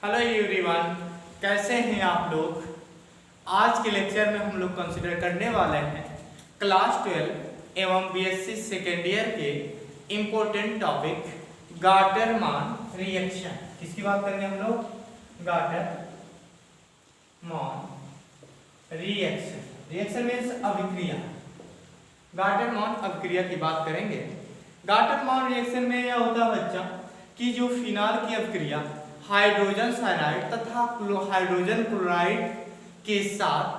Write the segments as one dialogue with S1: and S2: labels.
S1: Hello everyone, कैसे हैं आप लोग। आज के लेक्चर में हम लोग कंसिडर करने वाले हैं क्लास 12 एवं बीएससी सेकेंड ईयर के इम्पोर्टेंट टॉपिक गाटर-मान रिएक्शन। किसकी बात करेंगे हम लोग? गाटर-मान रिएक्शन। रिएक्शन मीन्स अभिक्रिया। गाटर-मान अभिक्रिया की बात करेंगे। गाटर-मान रिएक्शन में यह होता है बच्चा कि जो फिनाल की अभिक्रिया हाइड्रोजन साइनाइड तथा हाइड्रोजन क्लोराइड के साथ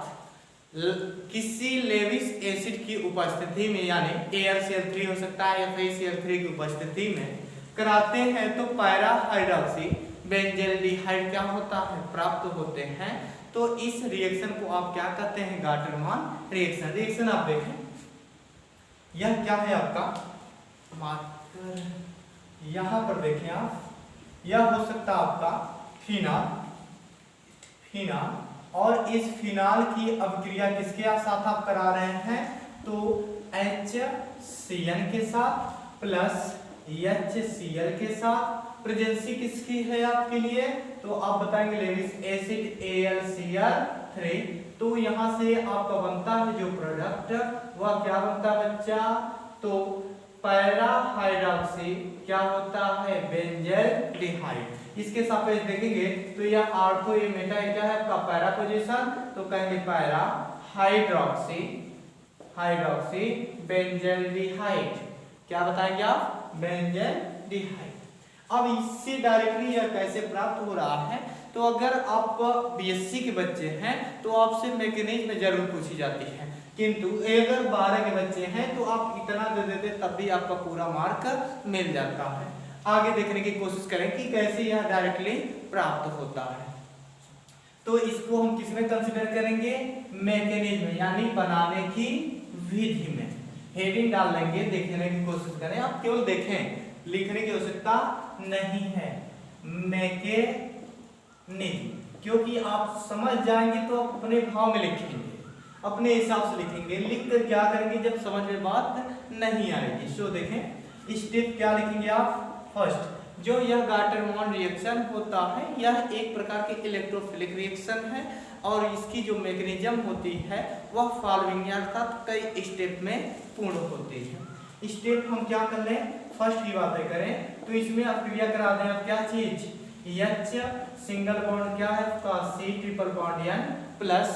S1: किसी लेविस एसिड की उपस्थिति में यानी AlCl3 हो सकता है या FeCl3 की उपस्थिति में कराते हैं तो पैरा हाइड्रोक्सी बेंजल्डिहाइड क्या होता है? प्राप्त होते हैं। तो इस रिएक्शन को आप क्या कहते हैं? गाटर-मान रिएक्शन। रिएक्शन आप देखें, यह क्या है आपका मार्कर, यहां पर देखें आप, यह हो सकता है आपका फिनाल और इस फिनाल की अभिक्रिया किसके साथ आप करा रहे हैं? तो HCl के साथ प्लस HCl के साथ। प्रेजेंसी किसकी है आपके लिए? तो आप बताएंगे लेविस एसिड AlCl3। तो यहां से आपका बनता है जो प्रोडक्ट वह क्या बनता है बच्चा? तो पैरा हाइड्रोक्सी क्या होता है? बेंजल्डिहाइड। इसके सापेक्ष देखेंगे तो यह ऑर्थो ये मेटा क्या है आपका पैरा पोजीशन, तो कहेंगे पैरा हाइड्रोक्सी बेंजल्डिहाइड। क्या बताएंगे आप? बेंजल्डिहाइड। अब इससे डायरेक्टली यह कैसे प्राप्त हो रहा है? तो अगर आप बीएससी के बच्चे हैं तो आपसे मैकेनिज्म जरूर पूछी जाती है, किंतु अगर 12 के बच्चे हैं तो आप इतना दे देते तब भी आपका पूरा मार्क मिल जाता है। आगे देखने की कोशिश करें कि कैसे यह डायरेक्टली प्राप्त होता है। तो इसको हम किसमें कंसीडर करेंगे? मैकेनिज्म यानी बनाने की विधि में। हेडिंग डाल लेंगे, देखने की कोशिश करें। आप केवल देखें, लिखने की आवश्यकता नहीं है। मैकेनिज्म, क्योंकि आप समझ जाएंगे तो आप अपने भाव में लिखेंगे, अपने हिसाब से लिखेंगे। लिखकर क्या करेंगे जब समझ में बात नहीं आएगी? सो देखें, स्टेप क्या लिखेंगे आप? फर्स्ट, जो यह गाटर-मान रिएक्शन होता है यह एक प्रकार की इलेक्ट्रोफिलिक रिएक्शन है और इसकी जो मैकेनिज्म होती है वह फॉलोइंग अर्थात कई स्टेप में पूर्ण होती है। स्टेप हम क्या कर लें? फर्स्ट की बातें करें तो इसमें अभिक्रिया करा दें आप क्या चीज? H सिंगल बॉन्ड क्या है आपका? C triple bond N plus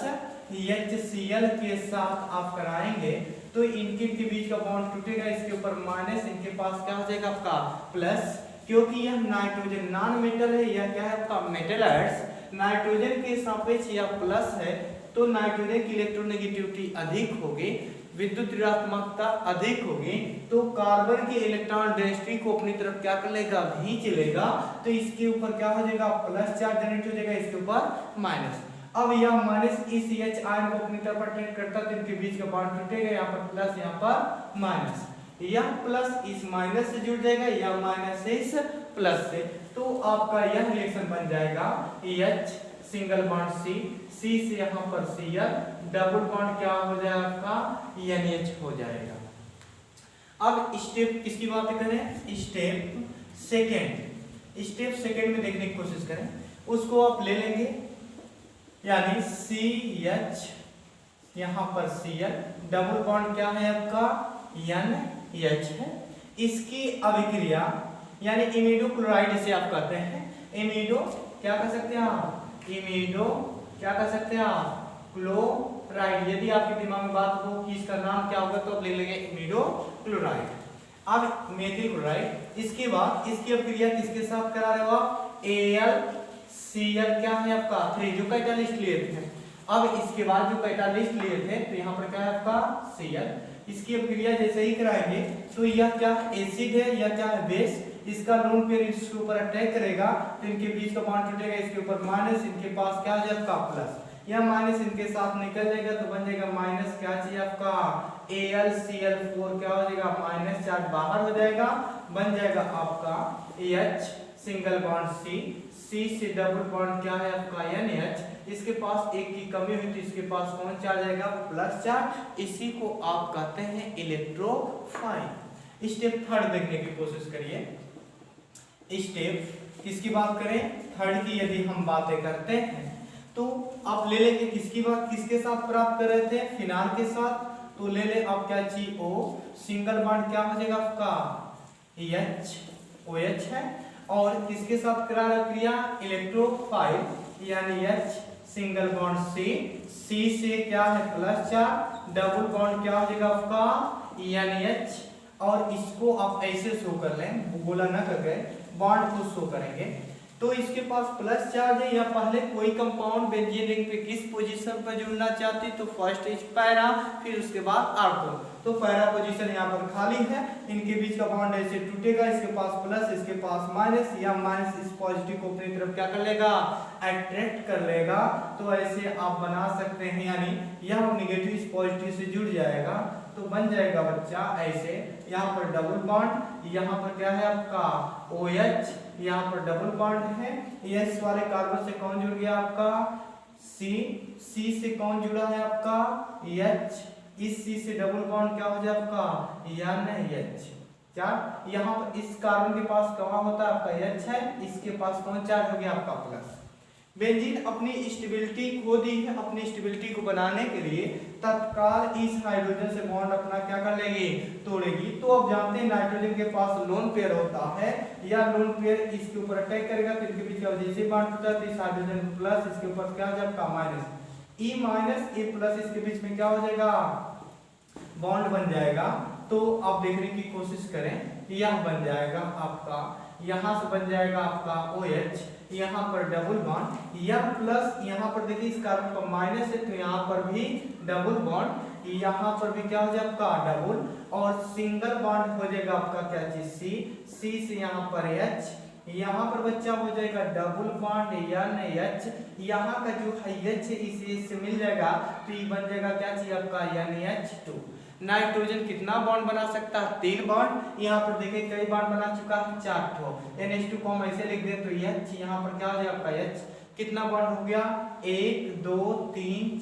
S1: HCl के साथ आप कराएंगे तो इनके बीच का बॉन्ड टूटेगा, इसके ऊपर माइनस, इनके पास क्या हो जाएगा आपका प्लस। क्योंकि यह नाइट्रोजन नॉन मेटल है, यह क्या है आपका मेटल्स, नाइट्रोजन के सापेक्ष यह प्लस है तो नाइट्रोजन की इलेक्ट्रोनेगेटिविटी अधिक होगी, विद्युत ऋणात्मकता अधिक होगी, तो कार्बन की इलेक्ट्रॉन डेंसिटी को अपनी तरफ क्या कर लेगा? खींच लेगा। तो इसके ऊपर क्या हो जाएगा? प्लस चार्ज जनरेट हो जाएगा, इसके ऊपर माइनस। अब यह माइनस इस H आयन को अपनी तरफ अट्रैक्ट करता है तो इनके बीच का बॉन्ड टूटेगा, यहाँ पर प्लस यहाँ पर माइनस, यह प्लस इस माइनस से जुड़ जाएगा, यह माइनस इस प्लस से। तो आपका यह रिएक्शन बन जाएगा H सिंगल बॉन्ड C से यहाँ पर Cl डबल बॉन्ड क्या हो जाएगा आपका? NH हो जाएगा। अब स्टेप किसकी बात करें? स्टेप सेकेंड में देखने की कोशिश करें। उसको आप ले लेंगे यानी CH यहाँ पर Cl डबल बॉन्ड क्या है आपका? NH है। इसकी अभिक्रिया यानी इमिडो क्लोराइड इसे आप कहते हैं। इमिडो क्या कह सकते हैं आप? इमिडो क्या कह सकते हैं आप? क्लोराइड। यदि आपके दिमाग में बात हो कि इसका नाम क्या होगा तो आप ले लेंगे इमिडो क्लोराइड। अब मेथिल क्लोराइड, इसके बाद इसकी अभिक्रिया किसके साथ करा रहे हो आप? AlCl क्या है आपका? 3 जो कैटालिस्ट लिए थे। अब इसके बाद जो कैटालिस्ट लिए थे तो यहाँ पर क्या है आपका? Cl। इसकी अभिक्रिया जैसे ही कराएंगे तो यह क्या एसिड है, यह क्या है? बेस। इसका लोन पेयर इसके ऊपर अटैक करेगा तो इनके बीच का बॉन्ड टूटेगा, इसके ऊपर माइनस, इनके पास क्या हो जाएगा? प्लस। यह माइनस इनके साथ निकल जाएगा तो बन जाएगा माइनस क्या चाहिए आपका? AlCl4 क्या हो जाएगा? माइनस चार्ज बाहर हो जाएगा, बन जाएगा आपका H सिंगल बॉन्ड C से डबल बॉन्ड क्या है आपका? NH। इसके पास एक की कमी हुई तो इसके पास कौन चार्ज आएगा? Plus charge. इसी को आप कहते हैं इलेक्ट्रोफाइल। स्टेप थर्ड देखने की कोशिश करिए। स्टेप किसकी बात करें, थर्ड की यदि हम बातें करते हैं तो आप ले लेंगे किसकी बात, किसके साथ प्राप्त कर रहे थे, फिनाल के साथ। तो ले ले आप क्या चाहिए, ओ, सिंगल बॉन्ड क्या हो जाएगा आपका H, OH है। और किसके साथ करा रहा क्रिया, इलेक्ट्रोफाइल यानी H, सिंगल बॉन्ड C से क्या है प्लस चार्ज, डबल बॉन्ड क्या हो जाएगा आपका यानी H। और इसको आप ऐसे शो कर लें, गोला ना करके बॉन्ड को शो करेंगे। तो इसके पास प्लस चार्ज है, या पहले कोई कंपाउंड बेंजीन रिंग पे किस पोजीशन पर जुड़ना चाहती, तो फर्स्ट इज पैरा, फिर उसके बाद ऑर्थो। तो पैरा पोजीशन यहाँ पर खाली है, इनके बीच का बॉन्ड ऐसे टूटेगा, इसके पास प्लस इसके पास माइनस, या माइनस इस पॉजिटिव को अपनी तरफ क्या कर लेगा, अट्रैक्ट कर लेगा। तो ऐसे आप बना सकते हैं, यानी यह नेगेटिव इस पॉजिटिव से जुड़ जाएगा तो बन जाएगा बच्चा ऐसे। यहाँ पर डबल बॉन्ड, यहाँ पर क्या है आपका OH, यहाँ पर डबल बॉन्ड है, S वाले कार्बन से कौन जुड़ गया आपका C से कौन जुड़ा है आपका H, इस C से डबल बॉन्ड क्या हो जाए आपका NH। क्या यहाँ पर इस कार्बन के पास कहाँ होता है आपका H है, इसके पास कौन चार्ज हो गया आपका प्लस। बेंजीन अपनी स्टेबिलिटी खो दी है, अपनी स्टेबिलिटी को बनाने के लिए तत्काल इस हाइड्रोजन से बॉन्ड अपना क्या कर लेगी, तोड़ेगी। तो अब जानते हैं नाइट्रोजन के पास लोन पेयर होता है, या लोन पेयर इसके ऊपर अटैक करेगा तो इनके बीच का जैसे बॉन्ड टूटा तो इस हाइड्रोजन प्लस इसके ऊपर क्या जब का minus, E minus A plus इसके बीच में क्या हो जाएगा, बॉन्ड बन जाएगा। तो आप देखने की कोशिश करें, यह बन जाएगा आपका, यहाँ से बन जाएगा आपका OH, यहाँ पर डबल बॉन्ड, या प्लस यहाँ पर देखिए इस कार्बन का माइनस है तो यहाँ पर भी डबल बॉन्ड, यहाँ पर भी क्या हो जाएगा आपका डबल, और सिंगल बॉन्ड हो जाएगा आपका क्या चीज C से यहाँ पर H, यहाँ पर बच्चा हो जाएगा डबल बॉन्ड NH, यहाँ का जो है H इसे से मिल जाएगा तो ये बन जाएगा क्या चीज आपका NH2। नाइट्रोजन कितना बॉन्ड बना सकता है, 3 बॉन्ड। यहाँ पर देखिए कई बॉन्ड बना चुका है, 4 ठो। NH2 को हम ऐसे लिख दें तो H, यहाँ पर क्या हो जाएगा आपका H, कितना बॉन्ड हो गया 1 2 3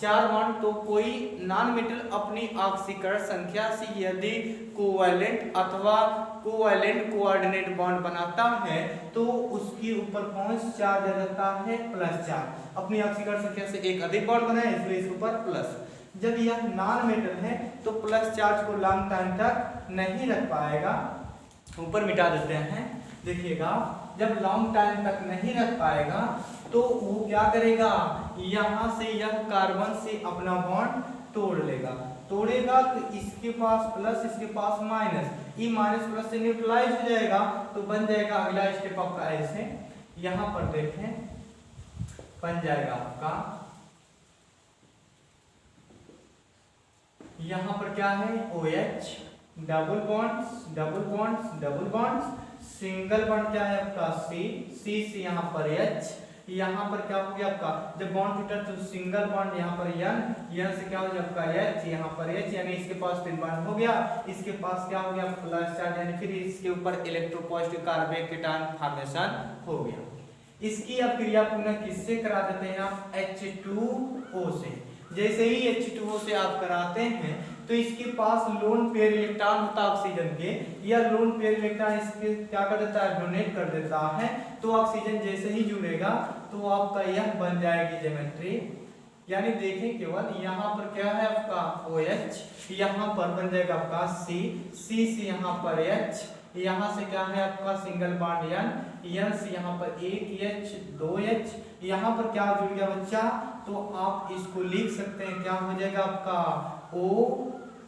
S1: 4 बॉन्ड। तो कोई नॉन मेटल अपनी ऑक्सीकरण संख्या से यदि कोवैलेंट अथवा कोवैलेंट कोऑर्डिनेट बॉन्ड बनाता है तो उसके ऊपर कौन सा चार्ज आ जाता है, प्लस चार्ज। अपनी ऑक्सीकरण संख्या से एक अधिक बॉन्ड बनाए इसलिए इसके ऊपर प्लस। जब यह नॉन मेटल है तो प्लस चार्ज को लॉन्ग टाइम तक नहीं रख पाएगा, ऊपर मिटा देते हैं। देखिएगा जब लॉन्ग टाइम तक नहीं रख पाएगा तो वो क्या करेगा, यहाँ से यह कार्बन से अपना बॉन्ड तोड़ेगा तो इसके पास प्लस इसके पास माइनस, ई माइनस प्लस से न्यूट्रलाइज हो जाएगा तो बन जाएगा अगला स्टेप आपका ऐसे। यहाँ पर देखें बन जाएगा आपका, यहाँ पर क्या है OH, double bonds, single bond क्या है आपका C से यहाँ पर H, यहाँ पर क्या हो गया आपका, जब बॉन्ड टूटा तो सिंगल बॉन्ड यहाँ पर N से क्या हो गया आपका H, यहाँ पर H, यानी इसके पास 3 बॉन्ड हो गया, इसके पास क्या हो गया प्लस चार्ज, यानी फिर इसके ऊपर इलेक्ट्रोपॉजिटिव कार्बन केटायन फॉर्मेशन हो गया। इसकी अब क्रिया पुनः किससे करा देते हैं आप, H2O से। जैसे ही H2O से आप कराते हैं तो इसके पास लोन पेयर इलेक्ट्रॉन होता है ऑक्सीजन के, या लोन पेयर इलेक्ट्रॉन इसके क्या कर देता है, डोनेट कर देता है। तो ऑक्सीजन जैसे ही जुड़ेगा तो आपका यह बन जाएगी ज्योमेट्री। यानी देखें केवल यहाँ पर क्या है आपका OH, यहाँ पर बन जाएगा आपका C से यहाँ पर H, यहाँ से क्या है आपका सिंगल बॉन्ड N से यहाँ पर 1H 2H, यहाँ पर क्या जुड़ गया बच्चा, तो आप इसको लिख सकते हैं क्या हो जाएगा आपका O,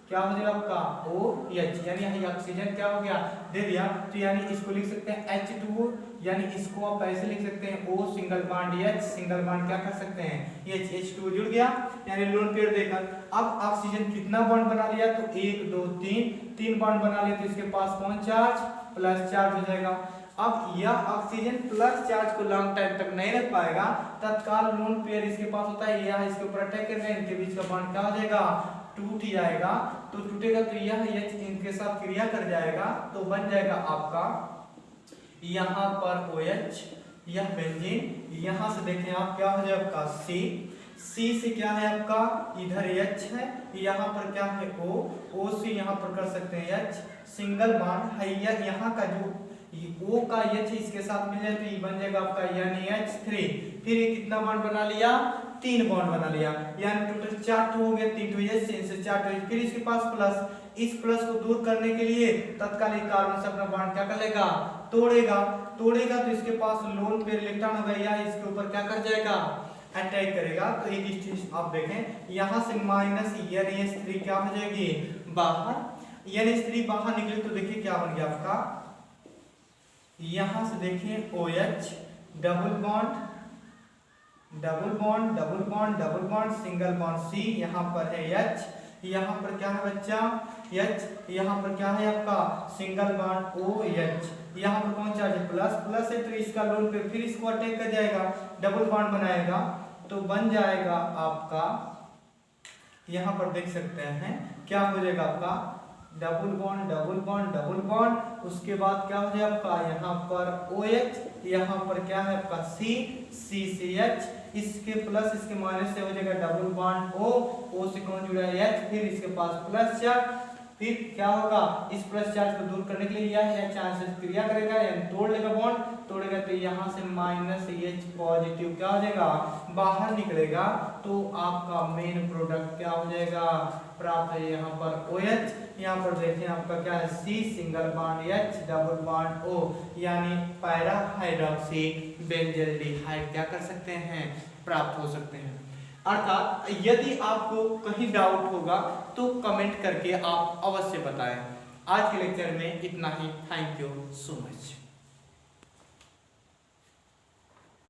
S1: क्या हो जाएगा आपका OH, यानी यहाँ ऑक्सीजन क्या हो गया दे दिया, तो यानी इसको लिख सकते हैं H2O, यानी इसको आप ऐसे लिख सकते हैं O single bond H, single bond क्या कर सकते हैं H, H2O जुड़ गया, यानी लोन पेयर देकर। अब ऑक्सीजन कितना बॉन्ड बना लिया, तो 1 2 3 बॉन्ड बना लिया, तो इसके पास कौन चार्ज, प्लस चार्ज हो जाएगा। अब यह ऑक्सीजन प्लस चार्ज को लॉन्ग टाइम तक नहीं रख पाएगा, तत्काल लोन पेयर इसके पास होता है, यह इसके ऊपर अटैक कर रहे हैं, इनके बीच का बॉन्ड क्या हो जाएगा, टूट जाएगा। तो टूटेगा तो यह H इनके साथ क्रिया कर जाएगा तो बन जाएगा आपका यहाँ पर OH, यह बेंजीन। यहाँ से देखें आप क्या हो जाएगा आपका C से क्या है आपका इधर H है, यहाँ पर क्या है O से यहाँ पर कर सकते हैं H, सिंगल बॉन्ड है, यहाँ का जो O का H इसके साथ मिल जाए तो ये बन जाएगा आपका NH3। फिर ये कितना बॉन्ड बना लिया, 3 बॉन्ड बना लिया, यानी टोटल 4 हो गया, 3 टू H से 4 टू H। फिर इसके पास प्लस, इस प्लस को दूर करने के लिए तत्काल कार्बन से अपना बॉन्ड क्या कर लेगा, तोड़ेगा तो इसके पास लोन पेयर इलेक्ट्रॉन होगा या इसके ऊपर क्या कर जाएगा, अटैक करेगा। तो एक चीज आप देखें, यहाँ से माइनस NH3 क्या हो जाएगी, बाहर। NH3 बाहर निकले तो देखिए क्या बन गया आपका, यहां से देखिए OH double bond double bond double bond double bond single bond C, यहाँ पर है H, यहाँ पर क्या है बच्चा H, यहाँ पर क्या है आपका सिंगल बॉन्ड OH, यहाँ पर कौन चार्ज है, प्लस, प्लस है तो इसका लोन पे फिर इसको अटैक कर जाएगा, डबल बॉन्ड बनाएगा तो बन जाएगा आपका, यहाँ पर देख सकते हैं क्या हो जाएगा आपका double bond double bond double bond. उसके बाद क्या हो जाएगा आपका यहाँ पर OH, यहाँ पर क्या है आपका C से H, इसके प्लस इसके माइनस से हो जाएगा डबल बॉन्ड O से कौन जुड़ा है H, फिर इसके पास प्लस चार्ज, फिर क्या होगा, इस प्लस चार्ज को दूर करने के लिए यह चार्ज से क्रिया करेगा यानी तोड़ लेगा बॉन्ड, तोड़ेगा तो यहाँ से माइनस H पॉजिटिव क्या हो जाएगा, बाहर निकलेगा। तो आपका मेन प्रोडक्ट क्या हो जाएगा, प्राप्त है यहाँ पर OH, यहाँ पर देखें आपका क्या है C single bond H double bond O, यानी पैरा हाइड्रोक्सी बेंजल्डिहाइड क्या कर सकते हैं, प्राप्त हो सकते हैं। अर्थात यदि आपको कहीं डाउट होगा तो कमेंट करके आप अवश्य बताएं। आज के लेक्चर में इतना ही। Thank you so much.